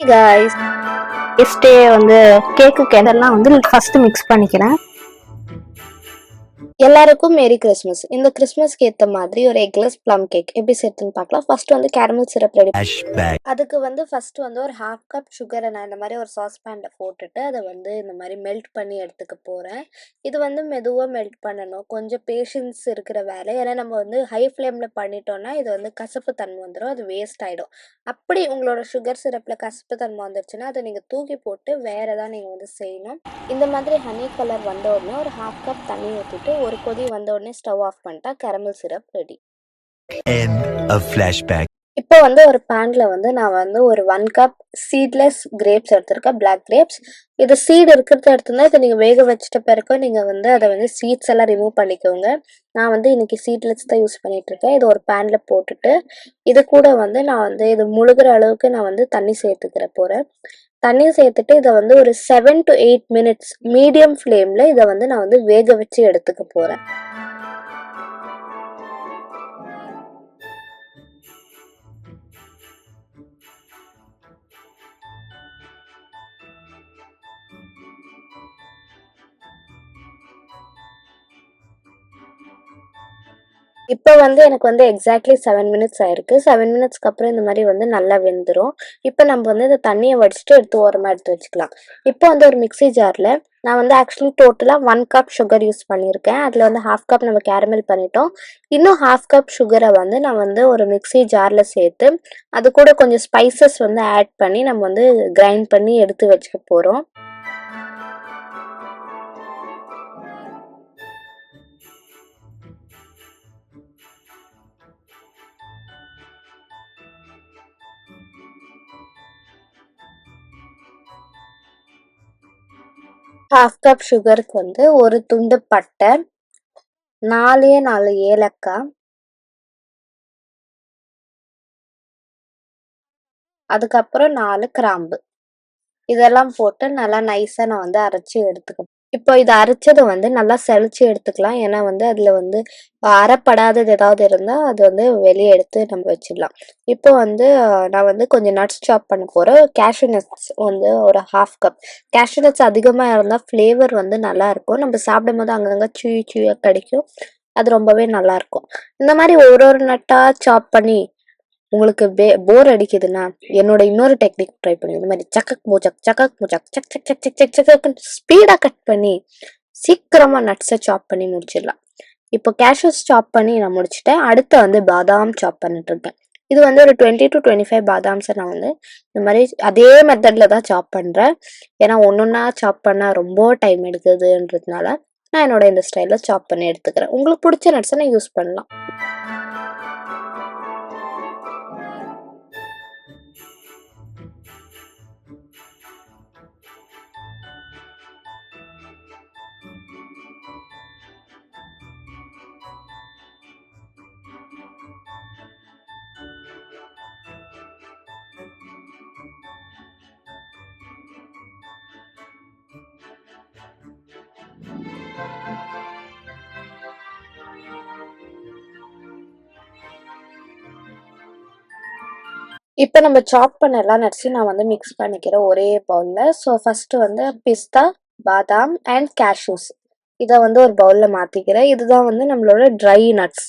Hey guys, yesterday வந்து கேக்கு இதெல்லாம் வந்து ஃபர்ஸ்ட் மிக்ஸ் பண்ணிக்கிறேன். எல்லாருக்கும் மேரி கிறிஸ்மஸ். இந்த கிறிஸ்மஸ்க்கு ஏத்த மாதிரி ஒரு எக்லெஸ் ப்ளம் கேக் எப்படி செய்யறதுன்னு பார்க்கலாம். ஃபர்ஸ்ட் வந்து கேரமல் சிரப் ரெடி. அதுக்கு வந்து ஃபர்ஸ்ட் வந்து ஒரு 1/2 கப் சுகரை நான் இந்த மாதிரி ஒரு சாஸ் பேன்ல போட்டுட்டு அதை வந்து இந்த மாதிரி மெல்ட் பண்ணி எடுத்துக்க போறேன். இது வந்து மெதுவா மெல்ட் பண்ணணும். கொஞ்சம் பேஷன்ஸ் இருக்கிற வேலை. ஏன்னா நம்ம வந்து ஹை ஃப்ளேம்ல பண்ணிட்டோம்னா இது வந்து கசப்பு தன்மை வந்துடும். அது வேஸ்ட் ஆயிடும். அப்படி உங்களோட சுகர் சிரப்ல கசப்பு தன்மை வந்துருச்சுன்னா அதை நீங்க தூக்கி போட்டு வேற ஏதாவது நீங்க வந்து செய்யணும். இந்த மாதிரி ஹனி கலர் வந்த உடனே ஒரு 1/2 கப் தண்ணி ஊற்றிட்டு ஒரு கொதி வந்த உடனே ஸ்டவ் ஆஃப் பண்ணிட்டா கேரமல் சிரப் ரெடி. இப்போ வந்து ஒரு பேன்ல வந்து நான் வந்து ஒரு 1 கப் சீட்லெஸ் கிரேப்ஸ் எடுத்திருக்கேன், பிளாக் கிரேப்ஸ். இது சீடு இருக்கிறத எடுத்துனா இதை நீங்கள் வேக வச்சிட்ட பிறகு நீங்கள் வந்து அதை வந்து சீட்ஸ் எல்லாம் ரிமூவ் பண்ணிக்கோங்க. நான் வந்து இன்னைக்கு சீட்லெஸ் தான் யூஸ் பண்ணிட்டு இருக்கேன். இது ஒரு பேன்ல போட்டுட்டு இது கூட வந்து நான் வந்து இது முழுகிற அளவுக்கு நான் வந்து தண்ணி சேர்த்துக்கிற போறேன். தண்ணி சேர்த்துட்டு இதை வந்து ஒரு 7 to 8 மினிட்ஸ் மீடியம் ஃப்ளேம்ல இதை வந்து நான் வந்து வேக வச்சு எடுத்துக்க போறேன். இப்போ வந்து எனக்கு வந்து எக்ஸாக்ட்லி 7 மினிட்ஸ் ஆயிருக்கு. 7 மினிட்ஸ்க்கு அப்புறம் இந்த மாதிரி வந்து நல்லா வெந்துடும். இப்போ நம்ம வந்து இந்த தண்ணியை வடிச்சிட்டு எடுத்து ஓரமாக எடுத்து வச்சுக்கலாம். இப்போ வந்து ஒரு மிக்ஸி ஜாரில் நான் வந்து ஆக்சுவலி டோட்டலாக 1 கப் சுகர் யூஸ் பண்ணியிருக்கேன். அதில் வந்து 1/2 கப் நம்ம கேரமல் பண்ணிட்டோம். இன்னும் 1/2 கப் சுகரை வந்து நான் வந்து ஒரு மிக்ஸி ஜாரில் சேர்த்து அது கூட கொஞ்சம் ஸ்பைசஸ் வந்து ஆட் பண்ணி நம்ம வந்து கிரைண்ட் பண்ணி எடுத்து வச்சுக்க போகிறோம். ஹாஃப் கப் சுகருக்கு வந்து ஒரு துண்டு பட்டை, 4 ஏலக்காய், அதுக்கப்புறம் 4 கிராம்பு இதெல்லாம் போட்டு நல்லா நைஸா நான் வந்து அரைச்சி எடுத்துக்கணும். இப்போ இதை அரைச்சதை வந்து நல்லா செழிச்சு எடுத்துக்கலாம். ஏன்னா வந்து அதுல வந்து அரைப்படாதது ஏதாவது இருந்தா அது வந்து வெளியே எடுத்து நம்ம வச்சிடலாம். இப்போ வந்து நான் வந்து கொஞ்சம் நட்ஸ் சாப் பண்ண போறேன். கேஷ்யூ நட்ஸ் வந்து ஒரு 1/2 கப். கேஷ்யூ நட்ஸ் அதிகமா இருந்தா ஃப்ளேவர் வந்து நல்லா இருக்கும். நம்ம சாப்பிடும் போது அங்கங்க சுயா கிடைக்கும். அது ரொம்பவே நல்லா இருக்கும். இந்த மாதிரி ஒரு நட்டா சாப் பண்ணி உங்களுக்கு போர் அடிக்குதுன்னா என்னோட இன்னொரு டெக்னிக் ட்ரை பண்ணி இந்த மாதிரி சக்கக் மூச்சக் சக்கக் மூச்சக் சக் சக் சக் சக் சக் சக் ஸ்பீடா கட் பண்ணி சீக்கிரமா நட்ஸை சாப் பண்ணி முடிச்சிடலாம். இப்போ கேஷ்யூஸ் சாப் பண்ணி நான் முடிச்சுட்டேன். அடுத்து வந்து பாதாம் சாப் பண்ணிட்டு இருக்கேன். இது வந்து ஒரு 20 to 25 பாதாம்ஸை நான் வந்து இந்த மாதிரி அதே மெத்தட்ல தான் சாப் பண்றேன். ஏன்னா ஒன்னொன்னா சாப் பண்ணா ரொம்ப டைம் எடுக்குதுன்றதுனால நான் என்னோட இந்த ஸ்டைல சாப் பண்ணி எடுத்துக்கிறேன். உங்களுக்கு பிடிச்ச நட்ஸை நான் யூஸ் பண்ணலாம். இப்போ நம்ம சாப் பண்ண எல்லா நட்ஸையும் நான் வந்து மிக்ஸ் பண்ணிக்கிறேன் ஒரே பவுலில். ஸோ ஃபஸ்ட்டு வந்து பிஸ்தா, பாதாம் அண்ட் கேஷ்யூஸ் இதை வந்து ஒரு பவுலில் மாற்றிக்கிறேன். இதுதான் வந்து நம்மளோட ட்ரை நட்ஸ்.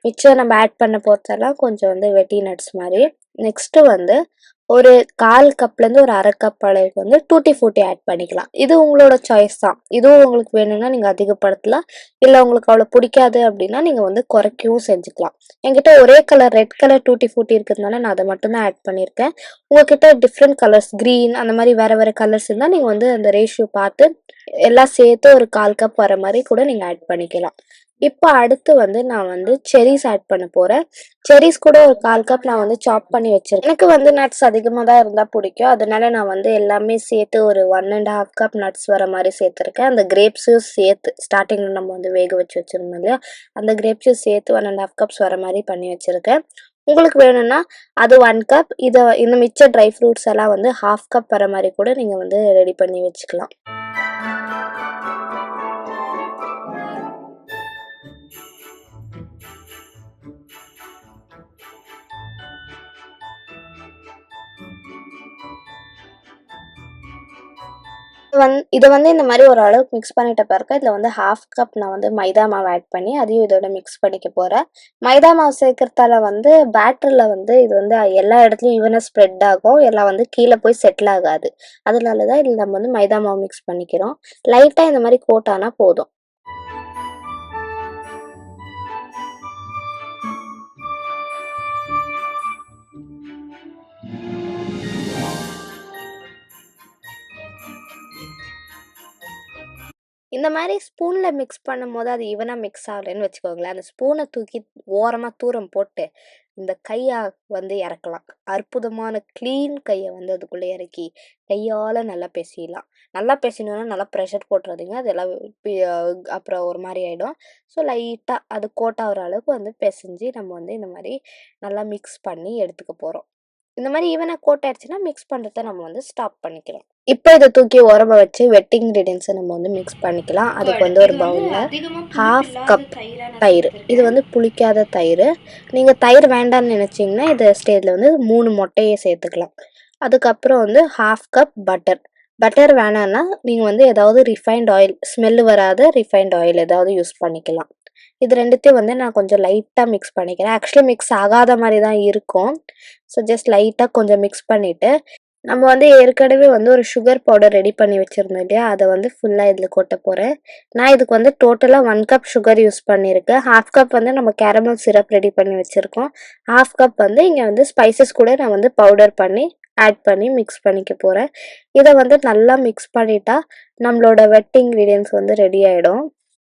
மிச்சம் நம்ம ஆட் பண்ண போகிறதெல்லாம் கொஞ்சம் வந்து வெட்டி நட்ஸ் மாதிரி. நெக்ஸ்ட்டு வந்து ஒரு 1/4 கப்லேருந்து ஒரு 1/2 கப் அளவுக்கு வந்து டூட்டி ஃப்ரூட்டி ஆட் பண்ணிக்கலாம். இது உங்களோட சாய்ஸ் தான். இதுவும் உங்களுக்கு வேணும்னா நீங்கள் அதிகப்படுத்தலாம். இல்லை உங்களுக்கு அவ்வளோ பிடிக்காது அப்படின்னா நீங்கள் வந்து குறைக்கவும் செஞ்சுக்கலாம். என்கிட்ட ஒரே colour red colour tutti frutti இருக்கிறதுனால நான் அதை மட்டும்தான் ஆட் பண்ணியிருக்கேன். உங்ககிட்ட டிஃப்ரெண்ட் கலர்ஸ் க்ரீன் அந்த மாதிரி வேறு வேறு கலர்ஸ் இருந்தால் நீங்கள் வந்து அந்த ரேஷியோ பார்த்து எல்லாம் சேர்த்து ஒரு 1/4 கப் வர மாதிரி கூட நீங்கள் ஆட் பண்ணிக்கலாம். இப்போ அடுத்து வந்து நான் வந்து செரிஸ் ஆட் பண்ண போகிறேன். செரிஸ் கூட ஒரு 1/4 கப் நான் வந்து சாப் பண்ணி வச்சிருக்கேன். எனக்கு வந்து நட்ஸ் அதிகமாக தான் இருந்தால் பிடிக்கும். அதனால நான் வந்து எல்லாமே சேர்த்து ஒரு 1.5 கப் நட்ஸ் வர மாதிரி சேர்த்துருக்கேன். அந்த கிரேப்ஸையும் சேர்த்து ஸ்டார்டிங்கில் நம்ம வந்து வேக வச்சு வச்சுருந்தோம் இல்லையா, அந்த கிரேப்ஸையும் சேர்த்து 1.5 கப்ஸ் வர மாதிரி பண்ணி வச்சுருக்கேன். உங்களுக்கு வேணும்னா அது 1 கப். இந்த மிச்ச ட்ரை ஃப்ரூட்ஸ் எல்லாம் வந்து 1/2 கப் வர மாதிரி கூட நீங்கள் வந்து ரெடி பண்ணி வச்சுக்கலாம். இத வந்து இந்த மாரி ஒரு அளவுக்கு மிக்ஸ் பண்ணிட்ட பிறகு, இதுல வந்து 1/2 கப் நான் வந்து மைதா மாவு ஆட் பண்ணி, அதையும் இதோட மிக்ஸ் பண்ணிக்க போறேன். மைதா மாவு சேர்க்கறதால வந்து பேட்டர்ல வந்து இது வந்து எல்லா இடத்துலயும் ஈவனா ஸ்ப்ரெட் ஆகும். எல்லாம் வந்து கீழ போய் செட்டில் ஆகாது. அதனால தான் இதுல நம்ம வந்து மைதா மாவு மிக்ஸ் பண்ணிக்கிறோம். லைட்டா இந்த மாரி கோட் ஆனா போதும். இந்த மாரி ஸ்பூன்ல மிக்ஸ் பண்ணும்போது அது ஈவனா மிக்ஸ் ஆகலன்னு வச்சுக்கோங்களேன். அந்த ஸ்பூன தூக்கி ஓரமா தூரம் போட்டு, இந்த கைய வந்து இறக்கலாம். அற்புதமான கிளீன் கைய வந்து அதுக்குள்ள இறக்கி, கையால நல்லா பெசயலாம். நல்லா பெசயணும்னா நல்லா ப்ரெஷர் போட்டுறாதீங்க. அது எல்லாம் பி அ அப்புறம் ஒரு மாரி ஆயிடும். ஸோ லைட்டா அது கோட் ஆகுற அளவுக்கு வந்து பெசஞ்சு நம்ம வந்து இந்த மாரி நல்லா மிக்ஸ் பண்ணி எடுத்துக்க போறோம். இந்த மாரி ஈவனா கோட் ஆயிடுச்சுன்னா, மிக்ஸ் பண்றத நம்ம வந்து ஸ்டாப் பண்ணிக்கலாம். இப்ப இத தூக்கி ஓரமா வச்சு வெட் இன்கிரீடியன்ட்ஸ நம்ம வந்து மிக்ஸ் பண்ணிக்கலாம். அதுக்கு வந்து ஒரு பவுல்ல 1/2 கப் தயிர். இது வந்து புளிக்காத தயிரு. நீங்க தயிர் வேண்டான்னு நெனச்சீங்கன்னா, இந்த ஸ்டேஜ்ல வந்து 3 முட்டைய சேர்த்துக்கலாம். அதுக்கப்புறம் வந்து 1/2 கப் பட்டர். பட்டர் வேணான்னா, நீங்க வந்து ஏதாவது ரிஃபைன்ட் ஆயில் ஸ்மெல் வராத ரிஃபைன்ட் ஆயில் ஏதாவது யூஸ் பண்ணிக்கலாம். இது 2த்தையும் வந்து நான் கொஞ்சம் லைட்டா மிக்ஸ் பண்ணிக்கிறேன். ஆக்சுவலி மிக்ஸ் ஆகாத மாரி தான் இருக்கும். ஸோ ஜஸ்ட் லைட்டா கொஞ்சம் மிக்ஸ் பண்ணிட்டு, நம்ம வந்து ஏற்கனவே வந்து ஒரு சுகர் பவுடர் ரெடி பண்ணி வச்சிருந்தோம் இல்லையா? அத வந்து ஃபுல்லா இதுல கொட்டப் போறேன். நான் இதுக்கு வந்து டோட்டலா 1 கப் சுகர் யூஸ் பண்ணியிருக்கேன். 1/2 கப் வந்து நம்ம கேரமல் சிரப் ரெடி பண்ணி வச்சிருக்கோம். 1/2 கப் வந்து இங்க வந்து ஸ்பைசஸ் கூட நான் வந்து பவுடர் பண்ணி ஆட் பண்ணி மிக்ஸ் பண்ணிக்க போறேன். இத வந்து நல்லா மிக்ஸ் பண்ணிட்டா, நம்மளோட வெட் இன்கிரீடியன்ட்ஸ் வந்து ரெடி ஆயிடும்.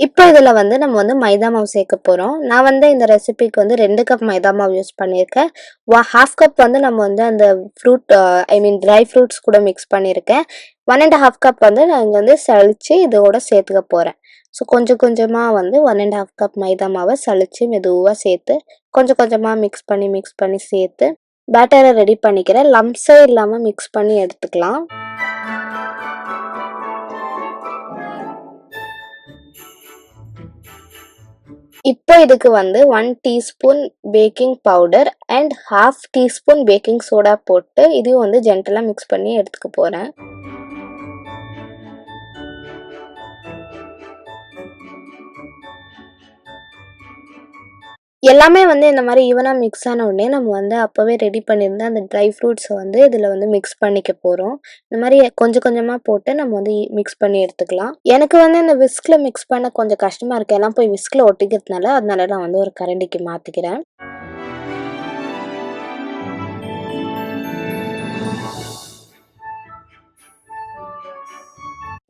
இப்ப இதுல வந்து நம்ம வந்து மைதா மாவு சேர்க்க போறோம். நான் வந்து இந்த ரெசிபிக்கு வந்து 2 கப் மைதா மாவு யூஸ் பண்ணியிருக்கேன். 1/2 கப் வந்து நம்ம வந்து அந்த ஃப்ரூட் ஐ மீன் ட்ரை ஃப்ரூட்ஸ் கூட மிக்ஸ் பண்ணியிருக்கேன். 1 1/2 கப் வந்து நான் இங்க வந்து சலிச்சு இதோட சேர்த்துக்க போறேன். ஸோ கொஞ்சம் கொஞ்சமா வந்து 1 1/2 கப் மைதா மாவ சலிச்சு மெதுவா சேர்த்து, கொஞ்சம் கொஞ்சமா மிக்ஸ் பண்ணி சேர்த்து, பேட்டர ரெடி பண்ணிக்கிறேன். லம்ப்ஸே இல்லாம மிக்ஸ் பண்ணி எடுத்துக்கலாம். இப்போ இதுக்கு வந்து 1 teaspoon baking powder and 1/2 teaspoon baking soda போட்டு இதையும் வந்து ஜென்டலா மிக்ஸ் பண்ணி எடுத்துக்க போறேன். எல்லாமே வந்து இந்த மாரி ஈவனா மிக்ஸ் ஆன உடனே நம்ம வந்து அப்பவே ரெடி பண்ணியிருந்த அந்த ட்ரை ஃப்ரூட்ஸ வந்து இதுல வந்து மிக்ஸ் பண்ணிக்க போறோம். இந்த மாரி கொஞ்சம் கொஞ்சமா போட்டு நம்ம வந்து மிக்ஸ் பண்ணி எடுத்துக்கலாம். எனக்கு வந்து இந்த விஸ்க்ல மிக்ஸ் பண்ண கொஞ்சம் கஷ்டமா இருக்கு. எல்லாம் போய் விஸ்க்ல ஒட்டிக்கிறதுனால, அதனால நான் வந்து ஒரு கரண்டிக்கு மாத்திக்கிறேன்.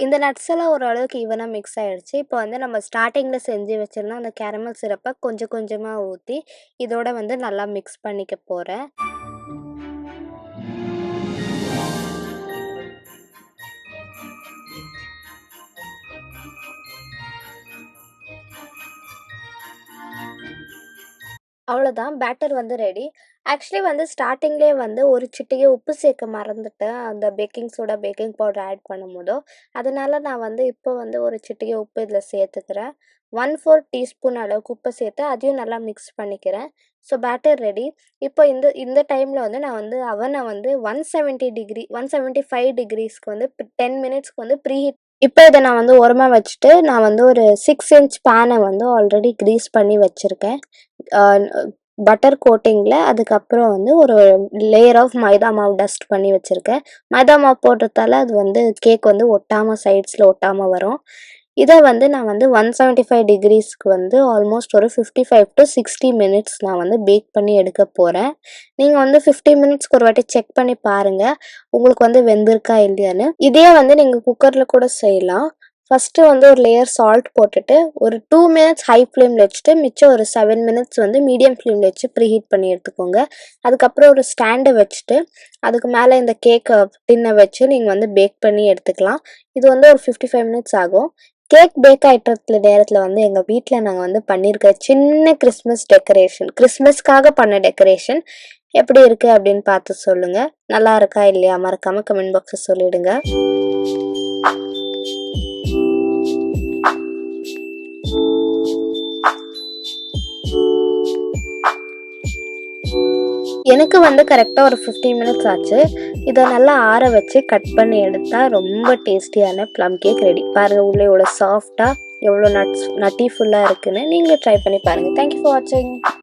இந்த நட்ஸ் எல்லாம் ஓரளவுக்கு ஈவனா மிக்ஸ் ஆயிடுச்சு. இப்போ வந்து நம்ம ஸ்டார்ட்டிங்ல செஞ்சு வச்சிருந்த அந்த கேரமல் சிரப்ப கொஞ்சம் கொஞ்சமா ஊத்தி, இதோட வந்து நல்லா மிக்ஸ் பண்ணிக்க போறேன். அவ்வளோதான் பேட்டர் வந்து ரெடி. ஆக்சுவலி வந்து ஸ்டார்ட்டிங்லேயே வந்து ஒரு சிட்டிகை உப்பு சேர்க்க மறந்துட்டேன். அந்த baking soda, baking powder add பண்ணும்போதோ. அதனால நான் வந்து இப்போ வந்து ஒரு சிட்டிகை உப்பு இதில சேர்த்துக்கிறேன். 1/4 டீஸ்பூன் அளவுக்கு உப்பு சேர்த்து அதையும் நல்லா மிக்ஸ் பண்ணிக்கிறேன். So batter ready. இப்போ இந்த இந்த டைமில வந்து நான் வந்து அவன வந்து 175 டிகிரீஸ்க்கு வந்து 10 மினிட்ஸ்க்கு வந்து ப்ரீஹீட் இப்ப இத நான் வந்து ஓரமா வச்சுட்டு, நான் வந்து ஒரு 6 இன்ச் பேன வந்து ஆல்ரெடி கிரீஸ் பண்ணி வச்சிருக்கேன். அ பட்டர் கோட்டிங்ல அதுக்கப்புறம் வந்து ஒரு லேயர் ஆஃப் மைதா மாவு டஸ்ட் பண்ணி வச்சிருக்கேன். மைதா மாவு போடுறதால அது வந்து கேக் வந்து ஒட்டாம சைட்ஸ்ல ஒட்டாம வரும். இத வந்து நான் வந்து 175 டிகிரீஸ்க்கு வந்து ஆல்மோஸ்ட் ஒரு 55 டூ 60 மினிட்ஸ் நான் வந்து பேக் பண்ணி எடுக்க போறேன். நீங்க வந்து 50 மினிட்ஸ்க்கு ஒரு வாட்டி செக் பண்ணி பாருங்க. உங்களுக்கு வந்து வெந்திருக்கா இல்லையான்னு. இதே வந்து நீங்க குக்கர்ல கூட செய்யலாம். ஃபர்ஸ்ட்டு வந்து ஒரு லேயர் சால்ட் போட்டுட்டு, ஒரு 2 மினிட்ஸ் ஹை ஃப்ளேம்ல வச்சுட்டு, மிச்சம் ஒரு 7 மினிட்ஸ் வந்து மீடியம் ஃப்ளேம்ல வச்சு ப்ரீஹீட் பண்ணி எடுத்துக்கோங்க. அதுக்கப்புறம் ஒரு ஸ்டாண்ட வச்சுட்டு, அதுக்கு மேல இந்த கேக்க டின்ன வச்சு நீங்க வந்து பேக் பண்ணி எடுத்துக்கலாம். இது வந்து ஒரு 55 மினிட்ஸ் ஆகும். கேக் பேக் ஆயிட்ட நேரத்துல வந்து எங்க வீட்ல நாங்க வந்து பண்ணியிருக்க சின்ன கிறிஸ்மஸ் டெக்கரேஷன். கிறிஸ்மஸ்க்காக பண்ண டெக்கரேஷன் எப்படி இருக்கு அப்படின்னு பார்த்து சொல்லுங்க. நல்லா இருக்கா இல்லையா? மறக்காம கமெண்ட் பாக்ஸ்ல சொல்லிடுங்க. எனக்கு வந்து கரெக்டாக ஒரு 15 மினிட்ஸ் ஆச்சு. இதை நல்லா ஆற வச்சு கட் பண்ணி எடுத்தால் ரொம்ப டேஸ்டியான ப்ளம் கேக் ரெடி. பாருங்கள் உள்ளே எவ்வளோ சாஃப்டாக எவ்வளோ நட்டி ஃபுல்லாக இருக்குன்னு. நீங்களும் ட்ரை பண்ணி பாருங்கள். தேங்க்யூ ஃபார் வாட்சிங்.